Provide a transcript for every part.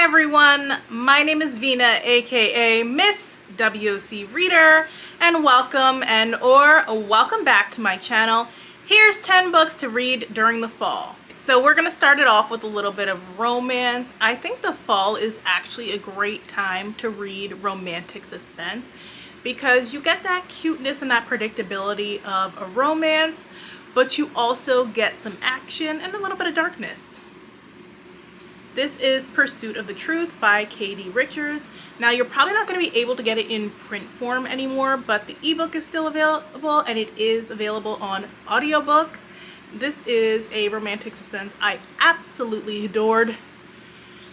everyone, my name is Vina, aka Miss WOCReader, and welcome welcome back to my channel. Here's 10 books to read during the fall. So we're gonna start it off with a little bit of romance. I think the fall is actually a great time to read romantic suspense because you get that cuteness and that predictability of a romance, but you also get some action and a little bit of darkness. This is Pursuit of the Truth by Katie Richards. Now, you're probably not going to be able to get it in print form anymore, but the ebook is still available, and it is available on audiobook. This is a romantic suspense I absolutely adored.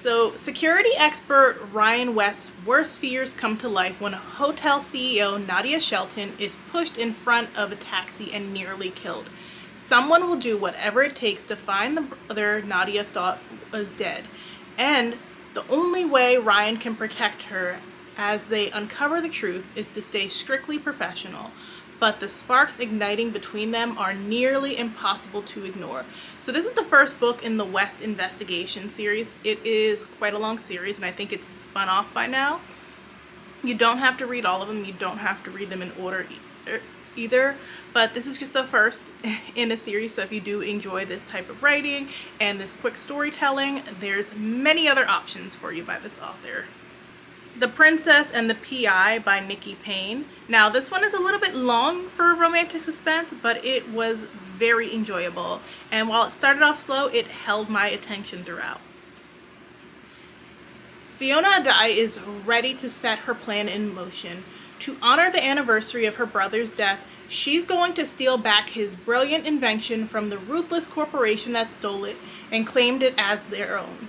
So, security expert Ryan West's worst fears come to life when hotel CEO Nadia Shelton is pushed in front of a taxi and nearly killed. Someone will do whatever it takes to find the brother Nadia thought was dead, and the only way Ryan can protect her as they uncover the truth is to stay strictly professional, but the sparks igniting between them are nearly impossible to ignore. So this is the first book in the West Investigation series. It is quite a long series, and I think it's spun off by now. You don't have to read all of them. You don't have to read them in order either, but this is just the first in a series, so if you do enjoy this type of writing and this quick storytelling, there's many other options for you by this author. The Princess and the PI by Nikki Payne. Now, this one is a little bit long for romantic suspense, but it was very enjoyable, and while it started off slow, it held my attention throughout. Fiona Adai is ready to set her plan in motion. To honor the anniversary of her brother's death, she's going to steal back his brilliant invention from the ruthless corporation that stole it and claimed it as their own.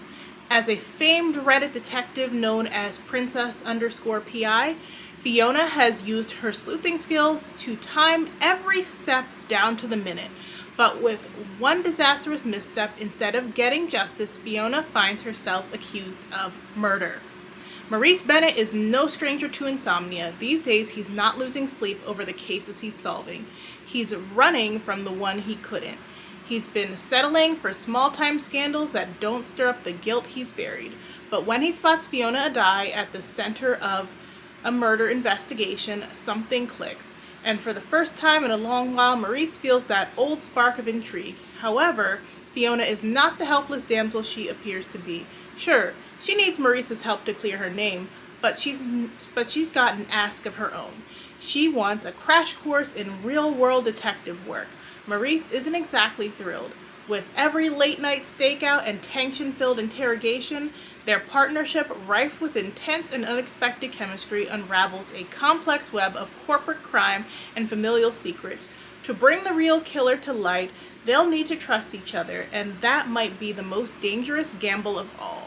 As a famed Reddit detective known as Princess_PI, Fiona has used her sleuthing skills to time every step down to the minute. But with one disastrous misstep, instead of getting justice, Fiona finds herself accused of murder. Maurice Bennett is no stranger to insomnia. These days, he's not losing sleep over the cases he's solving. He's running from the one he couldn't. He's been settling for small-time scandals that don't stir up the guilt he's buried. But when he spots Fiona Adai at the center of a murder investigation, something clicks. And for the first time in a long while, Maurice feels that old spark of intrigue. However, Fiona is not the helpless damsel she appears to be. Sure, she needs Maurice's help to clear her name, but she's got an ask of her own. She wants a crash course in real-world detective work. Maurice isn't exactly thrilled. With every late-night stakeout and tension-filled interrogation, their partnership, rife with intense and unexpected chemistry, unravels a complex web of corporate crime and familial secrets. To bring the real killer to light, they'll need to trust each other, and that might be the most dangerous gamble of all.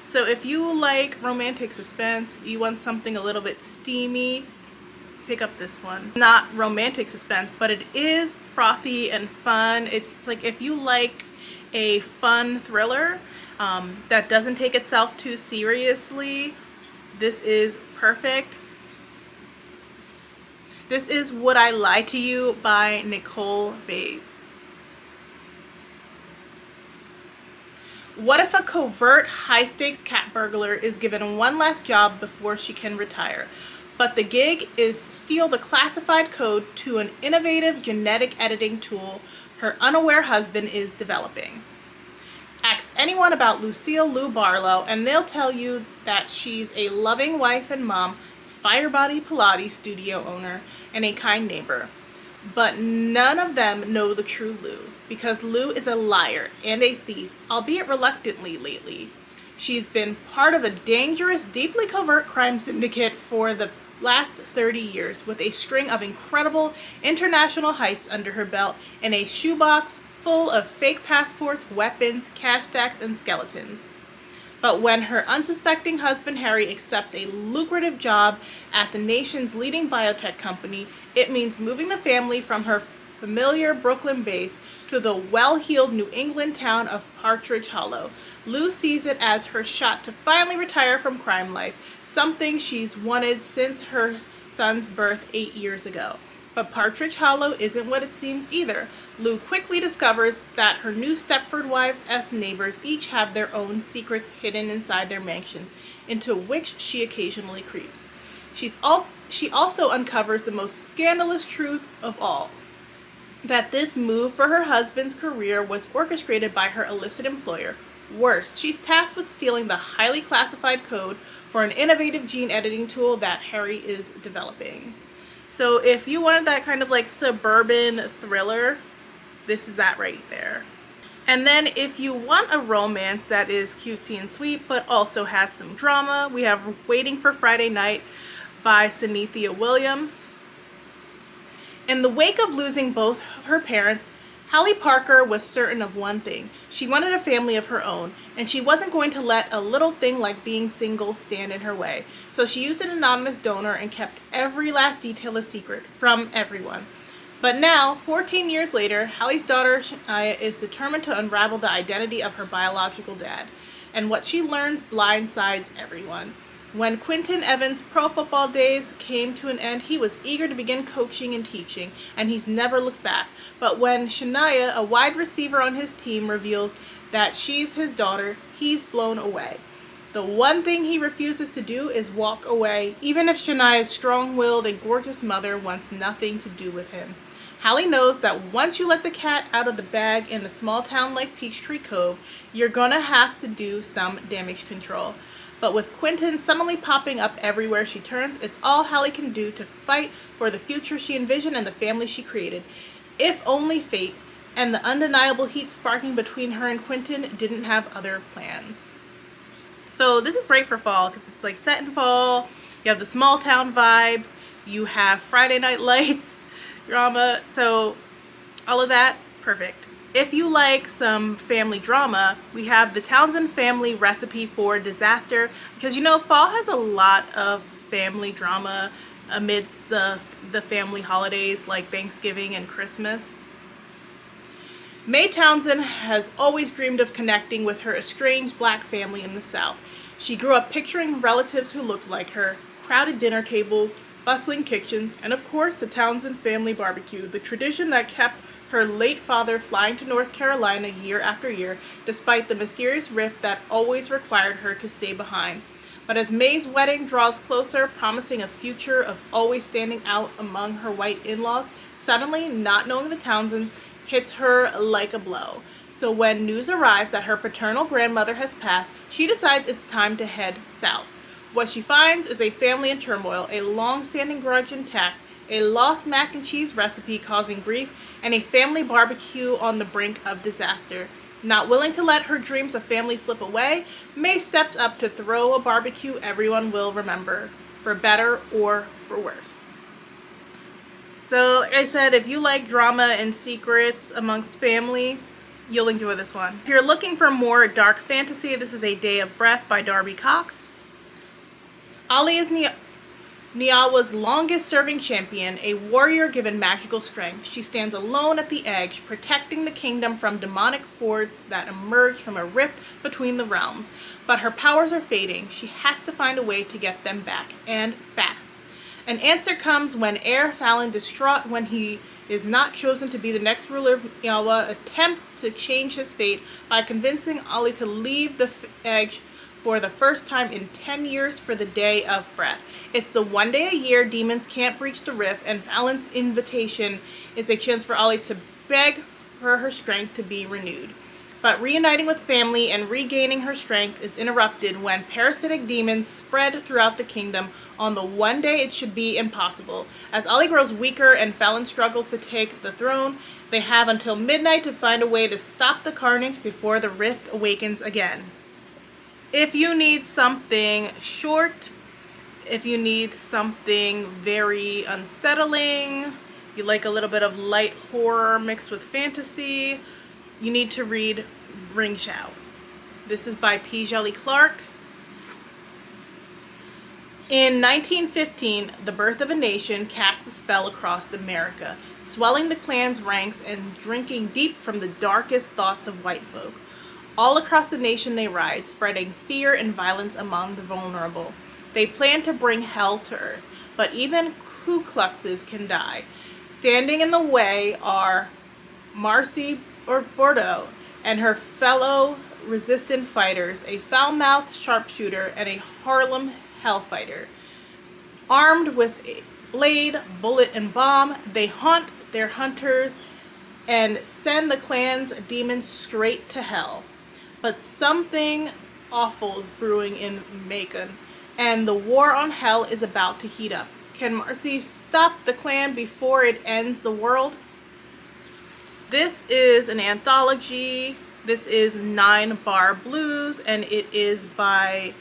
So if you like romantic suspense, you want something a little bit steamy, pick up this one. Not romantic suspense, but it is frothy and fun. It's like if you like a fun thriller that doesn't take itself too seriously, this is perfect. This is Would I Lie to You by Nicole Bates. What if a covert, high-stakes cat burglar is given one last job before she can retire? But the gig is steal the classified code to an innovative genetic editing tool her unaware husband is developing. Ask anyone about Lucille Lou Barlow, and they'll tell you that she's a loving wife and mom, Firebody Pilates studio owner, and a kind neighbor. But none of them know the true Lou, because Lou is a liar and a thief, albeit reluctantly lately. She's been part of a dangerous, deeply covert crime syndicate for the last 30 years, with a string of incredible international heists under her belt and a shoebox full of fake passports, weapons, cash stacks, and skeletons. But when her unsuspecting husband Harry accepts a lucrative job at the nation's leading biotech company, it means moving the family from her familiar Brooklyn base to the well-heeled New England town of Partridge Hollow. Lou sees it as her shot to finally retire from crime life, something she's wanted since her son's birth 8 years ago. But Partridge Hollow isn't what it seems either. Lou quickly discovers that her new Stepford wives as neighbors each have their own secrets hidden inside their mansions, into which she occasionally creeps. She also uncovers the most scandalous truth of all, that this move for her husband's career was orchestrated by her illicit employer. Worse, she's tasked with stealing the highly classified code for an innovative gene editing tool that Harry is developing. So if you wanted that kind of like suburban thriller, this is that right there. And then if you want a romance that is cutesy and sweet but also has some drama, we have Waiting for Friday Night by Synethia Williams. In the wake of losing both of her parents, Hallie Parker was certain of one thing. She wanted a family of her own, and she wasn't going to let a little thing like being single stand in her way. So she used an anonymous donor and kept every last detail a secret from everyone. But now, 14 years later, Hallie's daughter Shania is determined to unravel the identity of her biological dad, and what she learns blindsides everyone. When Quentin Evans' pro football days came to an end, he was eager to begin coaching and teaching, and he's never looked back. But when Shania, a wide receiver on his team, reveals that she's his daughter, he's blown away. The one thing he refuses to do is walk away, even if Shania's strong-willed and gorgeous mother wants nothing to do with him. Hallie knows that once you let the cat out of the bag in a small town like Peachtree Cove, you're gonna have to do some damage control. But with Quentin suddenly popping up everywhere she turns, it's all Hallie can do to fight for the future she envisioned and the family she created. If only fate and the undeniable heat sparking between her and Quentin didn't have other plans. So this is great for fall because it's like set in fall, you have the small town vibes, you have Friday Night Lights, drama, so all of that, perfect. If you like some family drama, we have the Townsend Family Recipe for Disaster, because you know fall has a lot of family drama amidst the family holidays like Thanksgiving and Christmas. Mae Townsend has always dreamed of connecting with her estranged black family in the South. She grew up picturing relatives who looked like her, crowded dinner tables, bustling kitchens, and of course the Townsend family barbecue, the tradition that kept her late father flying to North Carolina year after year, despite the mysterious rift that always required her to stay behind. But as Mae's wedding draws closer, promising a future of always standing out among her white in-laws, suddenly, not knowing the Townsends hits her like a blow. So when news arrives that her paternal grandmother has passed, she decides it's time to head south. What she finds is a family in turmoil, a long-standing grudge intact, a lost mac and cheese recipe causing grief, and a family barbecue on the brink of disaster. Not willing to let her dreams of family slip away, Mae steps up to throw a barbecue everyone will remember, for better or for worse. So, like I said, if you like drama and secrets amongst family, you'll enjoy this one. If you're looking for more dark fantasy, this is A Day of Breath by Darby Cox. Ali is Niawa's longest-serving champion, a warrior given magical strength. She stands alone at the edge, protecting the kingdom from demonic hordes that emerge from a rift between the realms. But her powers are fading. She has to find a way to get them back, and fast. An answer comes when Heir Fallon, distraught when he is not chosen to be the next ruler of Niawa, attempts to change his fate by convincing Ali to leave the edge for the first time in 10 years for the Day of Breath. It's the one day a year demons can't breach the rift, and Fallon's invitation is a chance for Ali to beg for her strength to be renewed. But reuniting with family and regaining her strength is interrupted when parasitic demons spread throughout the kingdom on the one day it should be impossible. As Ali grows weaker and Fallon struggles to take the throne, they have until midnight to find a way to stop the carnage before the rift awakens again. If you need something short, if you need something very unsettling, you like a little bit of light horror mixed with fantasy, you need to read Ring Shout. This is by P. Jelly Clark. In 1915, the birth of a nation cast a spell across America, swelling the clan's ranks and drinking deep from the darkest thoughts of white folk. All across the nation they ride, spreading fear and violence among the vulnerable. They plan to bring hell to earth, but even Ku Kluxes can die. Standing in the way are Marcy Bordeaux and her fellow resistant fighters, a foul-mouthed sharpshooter and a Harlem hellfighter. Armed with a blade, bullet, and bomb, they hunt their hunters and send the clan's demons straight to hell. But something awful is brewing in Macon, and the war on hell is about to heat up. Can Marcy stop the clan before it ends the world? This is an anthology. This is 9 Bar Blues, and it is by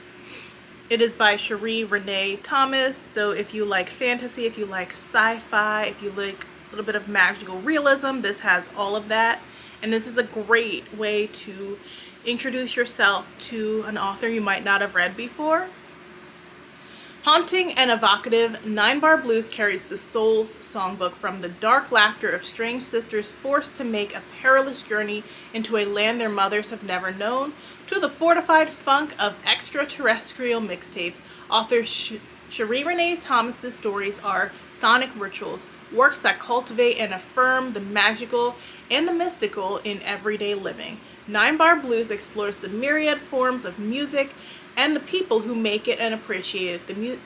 Cherie Renee Thomas. So if you like fantasy, if you like sci-fi, if you like a little bit of magical realism, this has all of that. And this is a great way to introduce yourself to an author you might not have read before. Haunting and evocative, 9 Bar Blues carries the soul's songbook from the dark laughter of strange sisters forced to make a perilous journey into a land their mothers have never known, to the fortified funk of extraterrestrial mixtapes. Author Cherie Renee Thomas's stories are sonic rituals, works that cultivate and affirm the magical and the mystical in everyday living. 9 Bar Blues explores the myriad forms of music and the people who make it and appreciate it.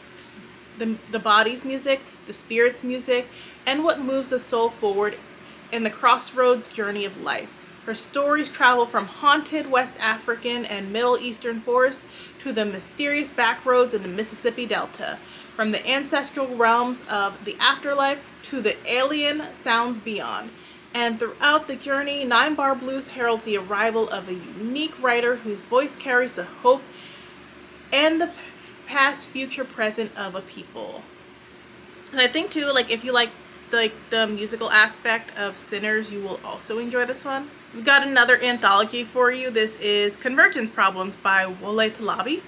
The body's music, the spirit's music, and what moves the soul forward in the crossroads journey of life. Her stories travel from haunted West African and Middle Eastern forests to the mysterious backroads in the Mississippi Delta, from the ancestral realms of the afterlife to the alien sounds beyond. And throughout the journey, 9 Bar Blues heralds the arrival of a unique writer whose voice carries the hope and the past, future, present of a people. And I think too, like if you like the musical aspect of Sinners, you will also enjoy this one. We've got another anthology for you. This is Convergence Problems by Wole Talabi.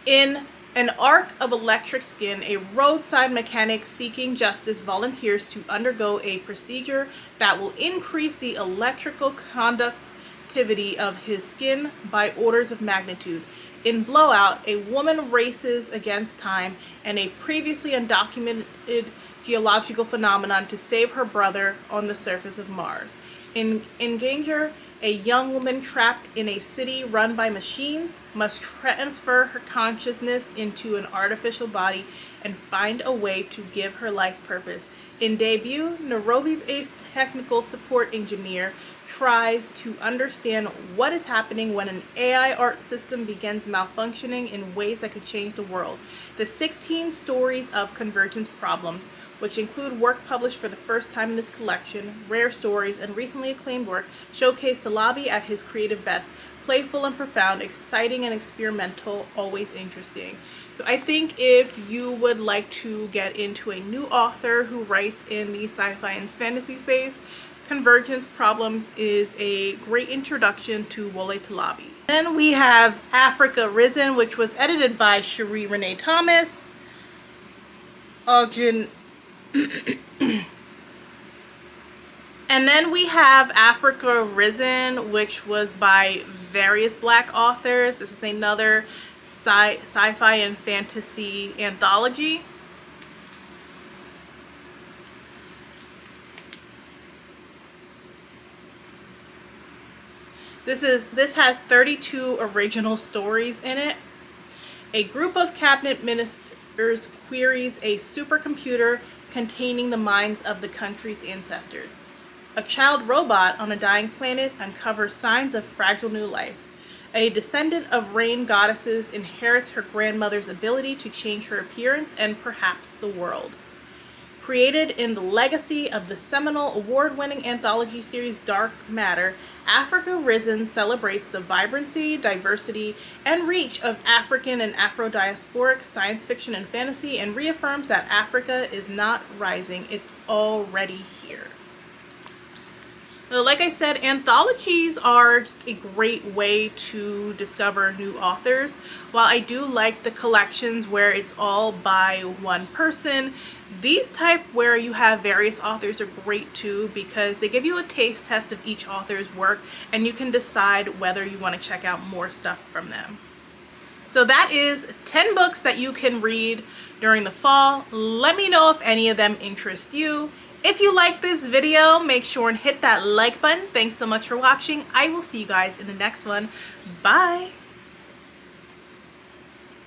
In an arc of electric skin, a roadside mechanic seeking justice volunteers to undergo a procedure that will increase the electrical conductivity of his skin by orders of magnitude. In Blowout, a woman races against time and a previously undocumented geological phenomenon to save her brother on the surface of Mars. In Ganger, a young woman trapped in a city run by machines must transfer her consciousness into an artificial body and find a way to give her life purpose. In Debut, Nairobi-based technical support engineer tries to understand what is happening when an AI art system begins malfunctioning in ways that could change the world. The 16 stories of Convergence Problems, which include work published for the first time in this collection, rare stories, and recently acclaimed work, showcase Talabi at his creative best. Playful and profound, exciting and experimental, always interesting. So I think if you would like to get into a new author who writes in the sci-fi and fantasy space, Convergence Problems is a great introduction to Wole Talabi. Then we have Africa Risen, which was edited by Cherie Renee Thomas. And then we have Africa Risen, which was by various Black authors. This is another sci-fi and fantasy anthology. This has 32 original stories in it. A group of cabinet ministers queries a supercomputer containing the minds of the country's ancestors. A child robot on a dying planet uncovers signs of fragile new life. A descendant of rain goddesses inherits her grandmother's ability to change her appearance and perhaps the world. Created in the legacy of the seminal award-winning anthology series Dark Matter, Africa Risen celebrates the vibrancy, diversity, and reach of African and Afro-diasporic science fiction and fantasy, and reaffirms that Africa is not rising, it's already here. So like I said, anthologies are just a great way to discover new authors. While I do like the collections where it's all by one person, These type where you have various authors are great too, because they give you a taste test of each author's work and you can decide whether you want to check out more stuff from them. So that is 10 books that you can read during the fall. Let me know if any of them interest you. If you like this video, make sure and hit that like button. Thanks so much for watching. I will see you guys in the next one. Bye.